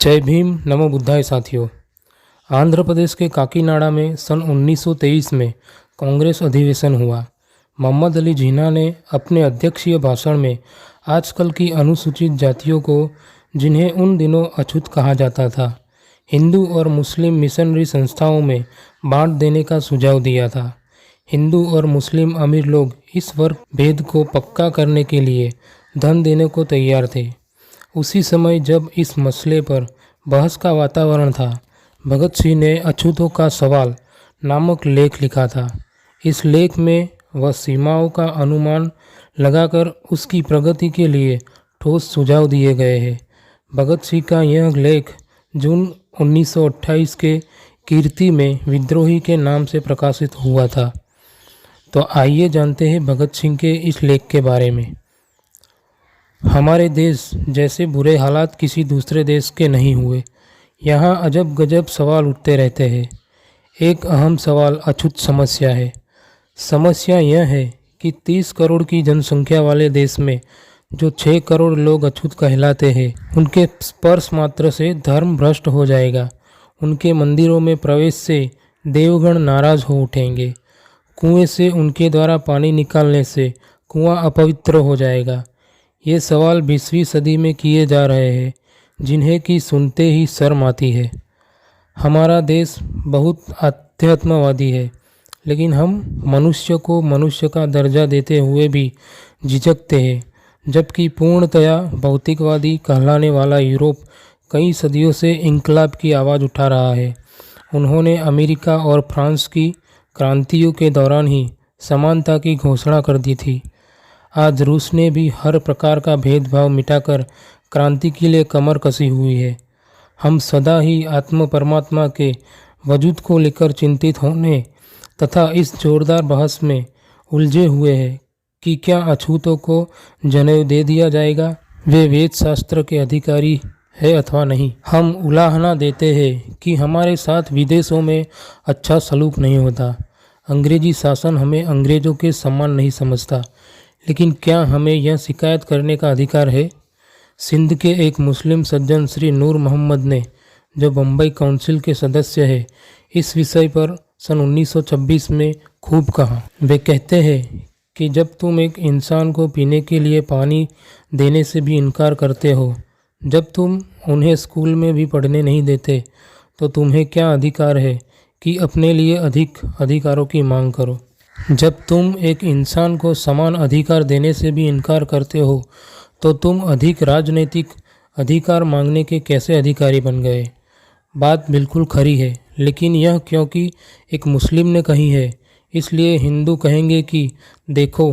जय भीम नमो बुद्धाय साथियों। आंध्र प्रदेश के काकीनाडा में सन 1923 में कांग्रेस अधिवेशन हुआ। मोहम्मद अली जिन्ना ने अपने अध्यक्षीय भाषण में आजकल की अनुसूचित जातियों को, जिन्हें उन दिनों अछूत कहा जाता था, हिंदू और मुस्लिम मिशनरी संस्थाओं में बांट देने का सुझाव दिया था। हिंदू और मुस्लिम अमीर लोग इस वर्ग भेद को पक्का करने के लिए धन देने को तैयार थे। उसी समय जब इस मसले पर बहस का वातावरण था, भगत सिंह ने अछूतों का सवाल नामक लेख लिखा था। इस लेख में वह सीमाओं का अनुमान लगाकर उसकी प्रगति के लिए ठोस सुझाव दिए गए हैं। भगत सिंह का यह लेख जून 1928 के कीर्ति में विद्रोही के नाम से प्रकाशित हुआ था। तो आइए जानते हैं भगत सिंह के इस लेख के बारे में। हमारे देश जैसे बुरे हालात किसी दूसरे देश के नहीं हुए। यहाँ अजब गजब सवाल उठते रहते हैं। एक अहम सवाल अछूत समस्या है। समस्या यह है कि 30 करोड़ की जनसंख्या वाले देश में जो 6 करोड़ लोग अछूत कहलाते हैं, उनके स्पर्श मात्र से धर्म भ्रष्ट हो जाएगा। उनके मंदिरों में प्रवेश से देवगण नाराज हो उठेंगे। कुएं से उनके द्वारा पानी निकालने से कुआं अपवित्र हो जाएगा। ये सवाल 20वीं सदी में किए जा रहे हैं, जिन्हें कि सुनते ही शर्म आती है। हमारा देश बहुत अध्यात्मवादी है, लेकिन हम मनुष्य को मनुष्य का दर्जा देते हुए भी झिझकते हैं, जबकि पूर्णतया भौतिकवादी कहलाने वाला यूरोप कई सदियों से इंकलाब की आवाज़ उठा रहा है। उन्होंने अमेरिका और फ्रांस की क्रांतियों के दौरान ही समानता की घोषणा कर दी थी। आज रूस ने भी हर प्रकार का भेदभाव मिटाकर क्रांति के लिए कमर कसी हुई है। हम सदा ही आत्म परमात्मा के वजूद को लेकर चिंतित होने तथा इस जोरदार बहस में उलझे हुए हैं कि क्या अछूतों को जनेऊ दे दिया जाएगा, वे वेद शास्त्र के अधिकारी है अथवा नहीं। हम उलाहना देते हैं कि हमारे साथ विदेशों में अच्छा सलूक नहीं होता। अंग्रेजी शासन हमें अंग्रेजों के समान नहीं समझता, लेकिन क्या हमें यह शिकायत करने का अधिकार है? सिंध के एक मुस्लिम सज्जन श्री नूर मोहम्मद ने, जो बम्बई काउंसिल के सदस्य हैं, इस विषय पर सन 1926 में खूब कहा। वे कहते हैं कि जब तुम एक इंसान को पीने के लिए पानी देने से भी इनकार करते हो, जब तुम उन्हें स्कूल में भी पढ़ने नहीं देते, तो तुम्हें क्या अधिकार है कि अपने लिए अधिक अधिकारों की मांग करो। जब तुम एक इंसान को समान अधिकार देने से भी इनकार करते हो, तो तुम अधिक राजनीतिक अधिकार मांगने के कैसे अधिकारी बन गए। बात बिल्कुल खरी है, लेकिन यह क्योंकि एक मुस्लिम ने कही है, इसलिए हिंदू कहेंगे कि देखो,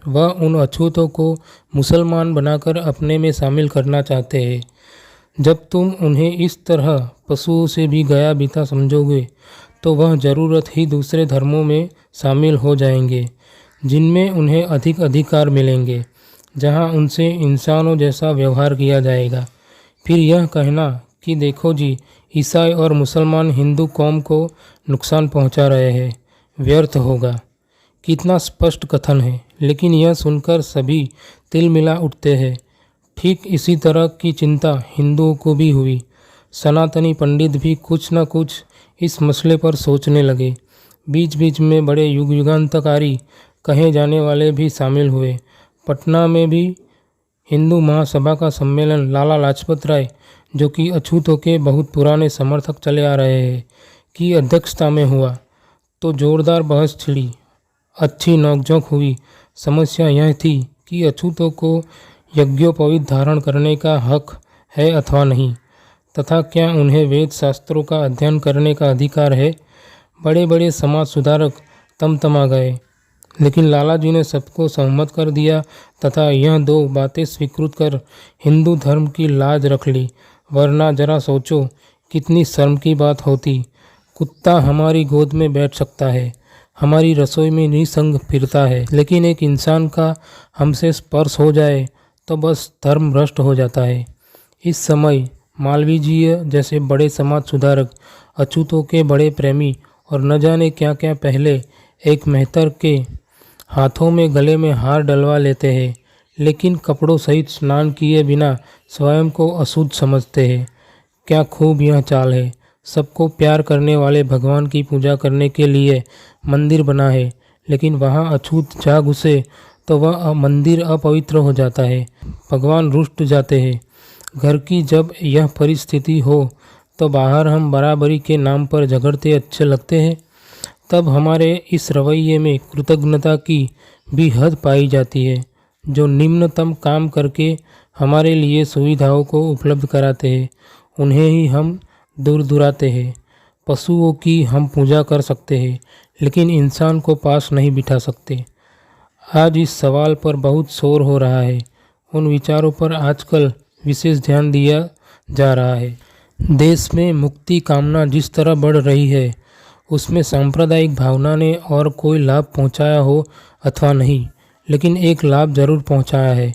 वह उन अछूतों को मुसलमान बनाकर अपने में शामिल करना चाहते हैं। जब तुम उन्हें इस तरह पशुओं से भी गया बीता समझोगे, तो वह ज़रूरत ही दूसरे धर्मों में शामिल हो जाएंगे, जिनमें उन्हें अधिक अधिकार मिलेंगे, जहां उनसे इंसानों जैसा व्यवहार किया जाएगा। फिर यह कहना कि देखो जी, ईसाई और मुसलमान हिंदू कौम को नुकसान पहुंचा रहे हैं, व्यर्थ होगा। कितना स्पष्ट कथन है, लेकिन यह सुनकर सभी तिलमिला उठते हैं। ठीक इसी तरह की चिंता हिंदुओं को भी हुई। सनातनी पंडित भी कुछ न कुछ इस मसले पर सोचने लगे। बीच बीच में बड़े युगांतकारी कहे जाने वाले भी शामिल हुए। पटना में भी हिंदू महासभा का सम्मेलन लाला लाजपत राय, जो कि अछूतों के बहुत पुराने समर्थक चले आ रहे हैं, की अध्यक्षता में हुआ, तो जोरदार बहस छिड़ी। अच्छी नोकझोंक हुई। समस्या यह थी कि अछूतों को यज्ञोपवीत धारण करने का हक है अथवा नहीं, तथा क्या उन्हें वेद शास्त्रों का अध्ययन करने का अधिकार है। बड़े बड़े समाज सुधारक तमतमा गए, लेकिन लाला जी ने सबको सहमत कर दिया तथा यह दो बातें स्वीकृत कर हिंदू धर्म की लाज रख ली। वरना जरा सोचो, कितनी शर्म की बात होती। कुत्ता हमारी गोद में बैठ सकता है, हमारी रसोई में निसंग फिरता है, लेकिन एक इंसान का हमसे स्पर्श हो जाए तो बस धर्म भ्रष्ट हो जाता है। इस समय मालवीय जैसे बड़े समाज सुधारक, अछूतों के बड़े प्रेमी और न जाने क्या क्या पहले एक मेहतर के हाथों में गले में हार डलवा लेते हैं, लेकिन कपड़ों सहित स्नान किए बिना स्वयं को अशुद्ध समझते हैं। क्या खूब यह चाल है। सबको प्यार करने वाले भगवान की पूजा करने के लिए मंदिर बना है, लेकिन वहाँ अछूत जा घुसे तो वह मंदिर अपवित्र हो जाता है, भगवान रुष्ट जाते हैं। घर की जब यह परिस्थिति हो तो बाहर हम बराबरी के नाम पर झगड़ते अच्छे लगते हैं। तब हमारे इस रवैये में कृतज्ञता की भी हद पाई जाती है। जो निम्नतम काम करके हमारे लिए सुविधाओं को उपलब्ध कराते हैं, उन्हें ही हम दूर दुराते हैं। पशुओं की हम पूजा कर सकते हैं, लेकिन इंसान को पास नहीं बिठा सकते। आज इस सवाल पर बहुत शोर हो रहा है। उन विचारों पर आजकल विशेष ध्यान दिया जा रहा है। देश में मुक्ति कामना जिस तरह बढ़ रही है, उसमें सांप्रदायिक भावना ने और कोई लाभ पहुंचाया हो अथवा नहीं, लेकिन एक लाभ जरूर पहुंचाया है।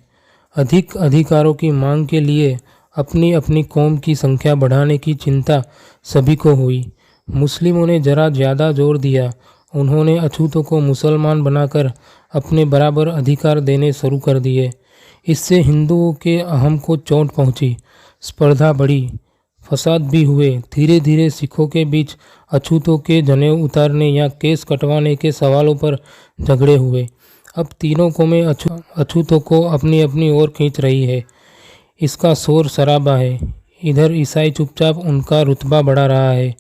अधिक अधिकारों की मांग के लिए अपनी अपनी कौम की संख्या बढ़ाने की चिंता सभी को हुई। मुस्लिमों ने जरा ज़्यादा जोर दिया। उन्होंने अछूतों को मुसलमान बनाकर अपने बराबर अधिकार देने शुरू कर दिए। इससे हिंदुओं के अहम को चोट पहुंची, स्पर्धा बढ़ी, फसाद भी हुए। धीरे धीरे सिखों के बीच अछूतों के जनेऊ उतारने या केस कटवाने के सवालों पर झगड़े हुए। अब तीनों कौमें अछूतों को अपनी अपनी ओर खींच रही है। इसका शोर शराबा है। इधर ईसाई चुपचाप उनका रुतबा बढ़ा रहा है।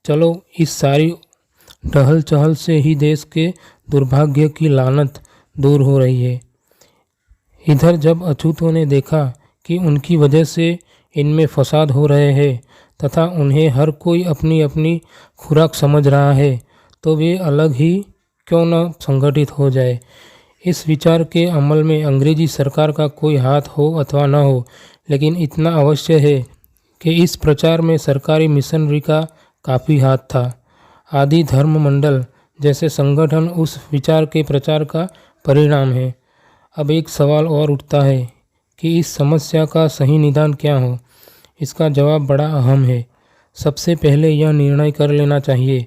चलो, इस सारी टहल चहल से ही देश के दुर्भाग्य की लानत दूर हो रही है। इधर जब अछूतों ने देखा कि उनकी वजह से इनमें फसाद हो रहे हैं तथा उन्हें हर कोई अपनी अपनी खुराक समझ रहा है, तो वे अलग ही क्यों न संगठित हो जाए। इस विचार के अमल में अंग्रेजी सरकार का कोई हाथ हो अथवा न हो, लेकिन इतना अवश्य है कि इस प्रचार में सरकारी मिशनरी का काफ़ी हाथ था। आदि धर्म मंडल जैसे संगठन उस विचार के प्रचार का परिणाम है। अब एक सवाल और उठता है कि इस समस्या का सही निदान क्या हो। इसका जवाब बड़ा अहम है। सबसे पहले यह निर्णय कर लेना चाहिए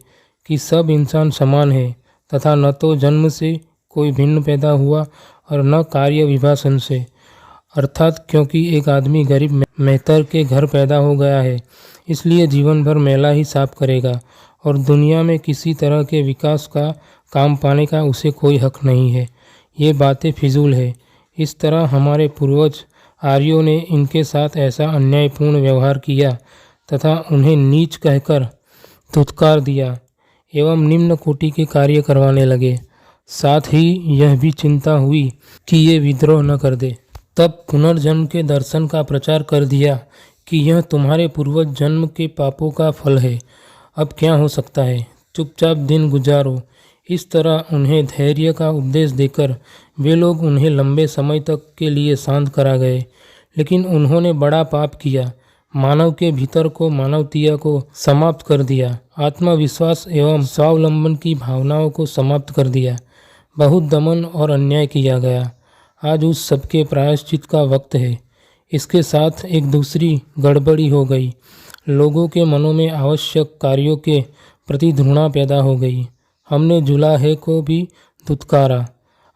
कि सब इंसान समान है तथा न तो जन्म से कोई भिन्न पैदा हुआ और न कार्य विभाजन से। अर्थात क्योंकि एक आदमी गरीब मेहतर के घर पैदा हो गया है, इसलिए जीवन भर मेला ही साफ करेगा और दुनिया में किसी तरह के विकास का काम पाने का उसे कोई हक नहीं है। ये बातें फिजूल है। इस तरह हमारे पूर्वज आर्यों ने इनके साथ ऐसा अन्यायपूर्ण व्यवहार किया तथा उन्हें नीच कहकर धुतकार दिया एवं निम्न कोटि के कार्य करवाने लगे। साथ ही यह भी चिंता हुई कि ये विद्रोह न कर दे। तब पुनर्जन्म के दर्शन का प्रचार कर दिया कि यह तुम्हारे पूर्वज जन्म के पापों का फल है। अब क्या हो सकता है, चुपचाप दिन गुजारो। इस तरह उन्हें धैर्य का उपदेश देकर वे लोग उन्हें लंबे समय तक के लिए शांत करा गए। लेकिन उन्होंने बड़ा पाप किया। मानव के भीतर को मानवतीय को समाप्त कर दिया। आत्मविश्वास एवं स्वावलंबन की भावनाओं को समाप्त कर दिया। बहुत दमन और अन्याय किया गया। आज उस सबके प्रायश्चित का वक्त है। इसके साथ एक दूसरी गड़बड़ी हो गई। लोगों के मनों में आवश्यक कार्यों के प्रति घृणा पैदा हो गई। हमने जुलाहे को भी धुतकारा।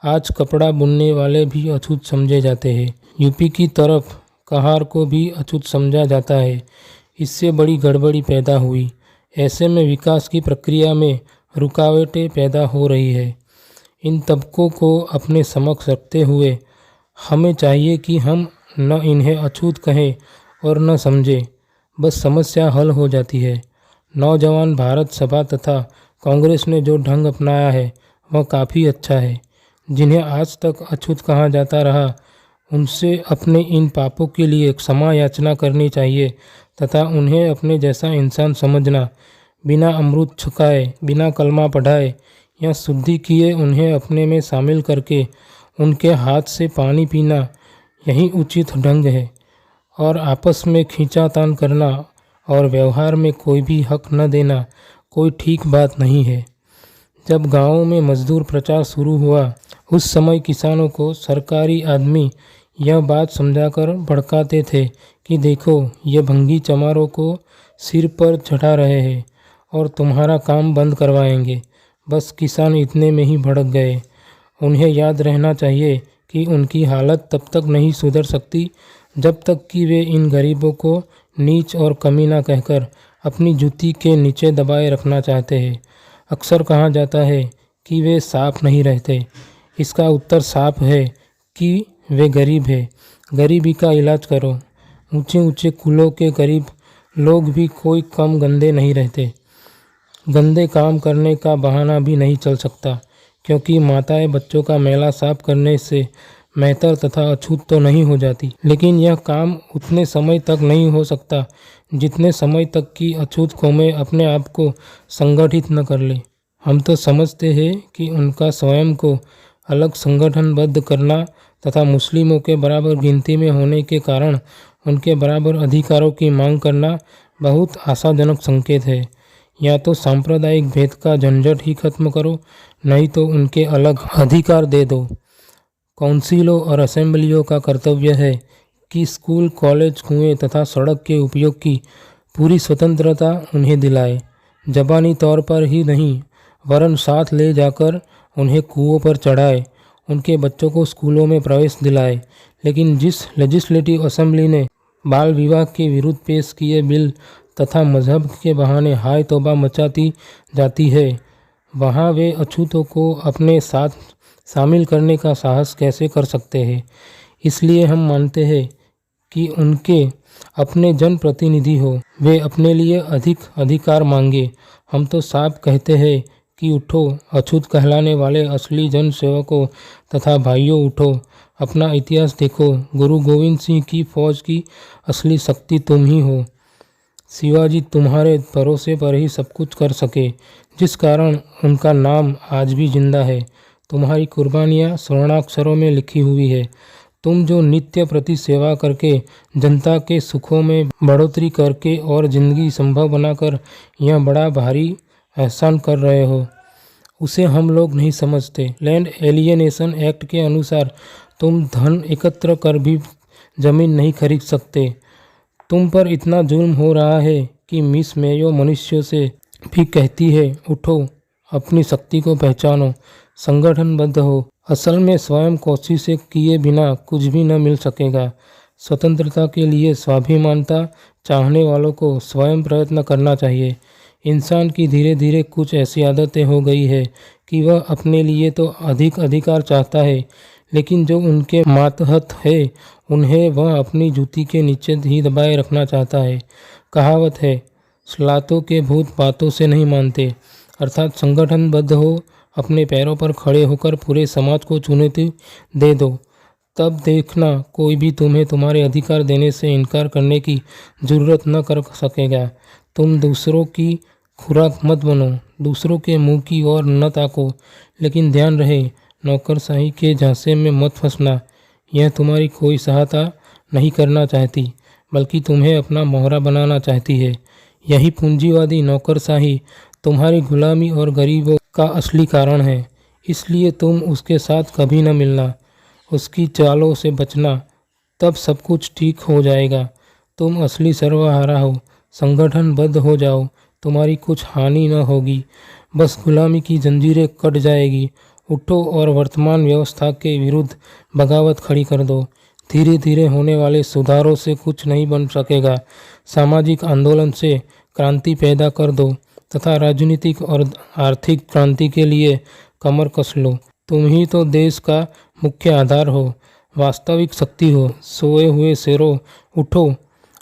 आज कपड़ा बुनने वाले भी अछूत समझे जाते हैं। यूपी की तरफ कहार को भी अछूत समझा जाता है। इससे बड़ी गड़बड़ी पैदा हुई। ऐसे में विकास की प्रक्रिया में रुकावटें पैदा हो रही है। इन तबकों को अपने समक्ष रखते हुए हमें चाहिए कि हम न इन्हें अछूत कहें और न समझें, बस समस्या हल हो जाती है। नौजवान भारत सभा तथा कांग्रेस ने जो ढंग अपनाया है वह काफ़ी अच्छा है। जिन्हें आज तक अछूत कहा जाता रहा, उनसे अपने इन पापों के लिए क्षमा याचना करनी चाहिए तथा उन्हें अपने जैसा इंसान समझना, बिना अमृत छकाए, बिना कलमा पढ़ाए या शुद्धि किए उन्हें अपने में शामिल करके उनके हाथ से पानी पीना, यही उचित ढंग है। और आपस में खींचातान करना और व्यवहार में कोई भी हक न देना कोई ठीक बात नहीं है। जब गाँवों में मजदूर प्रचार शुरू हुआ, उस समय किसानों को सरकारी आदमी यह बात समझाकर भड़काते थे कि देखो, ये भंगी चमारों को सिर पर चढ़ा रहे हैं और तुम्हारा काम बंद करवाएंगे। बस किसान इतने में ही भड़क गए। उन्हें याद रहना चाहिए कि उनकी हालत तब तक नहीं सुधर सकती जब तक कि वे इन गरीबों को नीच और कमीना कहकर अपनी जूती के नीचे दबाए रखना चाहते हैं। अक्सर कहा जाता है कि वे साफ नहीं रहते। इसका उत्तर साफ है कि वे गरीब है। गरीबी का इलाज करो। ऊंचे ऊंचे कुलों के गरीब लोग भी कोई कम गंदे नहीं रहते। गंदे काम करने का बहाना भी नहीं चल सकता, क्योंकि माताएं बच्चों का मैला साफ करने से मैतर तथा अछूत तो नहीं हो जाती, लेकिन यह काम उतने समय तक नहीं हो सकता जितने समय तक कि अछूत कौमें अपने आप को संगठित न कर ले। हम तो समझते हैं कि उनका स्वयं को अलग संगठनबद्ध करना तथा मुस्लिमों के बराबर गिनती में होने के कारण उनके बराबर अधिकारों की मांग करना बहुत आशाजनक संकेत है। या तो सांप्रदायिक भेद का झंझट ही खत्म करो, नहीं तो उनके अलग अधिकार दे दो। काउंसिलों और असेंबलियों का कर्तव्य है कि स्कूल, कॉलेज, कुएं तथा सड़क के उपयोग की पूरी स्वतंत्रता उन्हें दिलाए। ज़बानी तौर पर ही नहीं वरन साथ ले जाकर उन्हें कुओं पर चढ़ाए, उनके बच्चों को स्कूलों में प्रवेश दिलाए। लेकिन जिस लेजिस्लेटिव असेंबली ने बाल विवाह के विरुद्ध पेश किए बिल तथा मजहब के बहाने हाय तौबा मचाती जाती है, वहाँ वे अछूतों को अपने साथ शामिल करने का साहस कैसे कर सकते हैं। इसलिए हम मानते हैं कि उनके अपने जनप्रतिनिधि हो, वे अपने लिए अधिक अधिकार मांगे। हम तो साफ कहते हैं कि उठो अछूत कहलाने वाले असली जन सेवकों तथा भाइयों, उठो, अपना इतिहास देखो। गुरु गोविंद सिंह की फौज की असली शक्ति तुम ही हो। शिवाजी तुम्हारे भरोसे पर ही सब कुछ कर सके, जिस कारण उनका नाम आज भी जिंदा है। तुम्हारी कुर्बानियाँ स्वर्णाक्षरों में लिखी हुई है। तुम जो नित्य प्रति सेवा करके, जनता के सुखों में बढ़ोतरी करके और ज़िंदगी संभव बनाकर यह बड़ा भारी एहसान कर रहे हो, उसे हम लोग नहीं समझते। लैंड एलियनेशन एक्ट के अनुसार तुम धन एकत्र कर भी ज़मीन नहीं खरीद सकते। तुम पर इतना जुल्म हो रहा है कि मिस मेयो मनुष्यों से भी कहती है, उठो, अपनी शक्ति को पहचानो, संगठनबद्ध हो। असल में स्वयं कोशिश किए बिना कुछ भी न मिल सकेगा। स्वतंत्रता के लिए स्वाभिमानता चाहने वालों को स्वयं प्रयत्न करना चाहिए। इंसान की धीरे धीरे कुछ ऐसी आदतें हो गई है कि वह अपने लिए तो अधिक अधिकार चाहता है, लेकिन जो उनके मातहत है उन्हें वह अपनी जूती के नीचे ही दबाए रखना चाहता है। कहावत है, सलातों के भूत बातों से नहीं मानते। अर्थात संगठनबद्ध हो, अपने पैरों पर खड़े होकर पूरे समाज को चुनौती दे दो, तब देखना कोई भी तुम्हें तुम्हारे अधिकार देने से इनकार करने की जरूरत न कर सकेगा। तुम दूसरों की खुराक मत बनो, दूसरों के मुंह की ओर न ताको, लेकिन ध्यान रहे नौकरशाही के झांसे में मत फंसना। यह तुम्हारी कोई सहायता नहीं करना चाहती, बल्कि तुम्हें अपना मोहरा बनाना चाहती है। यही पूंजीवादी नौकरशाही तुम्हारी गुलामी और गरीबों का असली कारण है। इसलिए तुम उसके साथ कभी न मिलना, उसकी चालों से बचना, तब सब कुछ ठीक हो जाएगा। तुम असली सर्वहारा हो, संगठनबद्ध हो जाओ, तुम्हारी कुछ हानि न होगी, बस गुलामी की जंजीरें कट जाएगी। उठो और वर्तमान व्यवस्था के विरुद्ध बगावत खड़ी कर दो। धीरे धीरे होने वाले सुधारों से कुछ नहीं बन सकेगा। सामाजिक आंदोलन से क्रांति पैदा कर दो तथा राजनीतिक और आर्थिक क्रांति के लिए कमर कस लो। तुम ही तो देश का मुख्य आधार हो, वास्तविक शक्ति हो। सोए हुए शेरों, उठो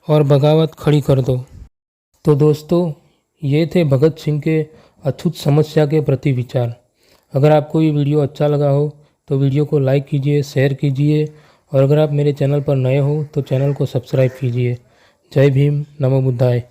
और बगावत खड़ी कर दो। तो दोस्तों, ये थे भगत सिंह के अछूत समस्या के प्रति विचार। अगर आपको ये वीडियो अच्छा लगा हो तो वीडियो को लाइक कीजिए, शेयर कीजिए, और अगर आप मेरे चैनल पर नए हो तो चैनल को सब्सक्राइब कीजिए। जय भीम, नमो बुद्धाय।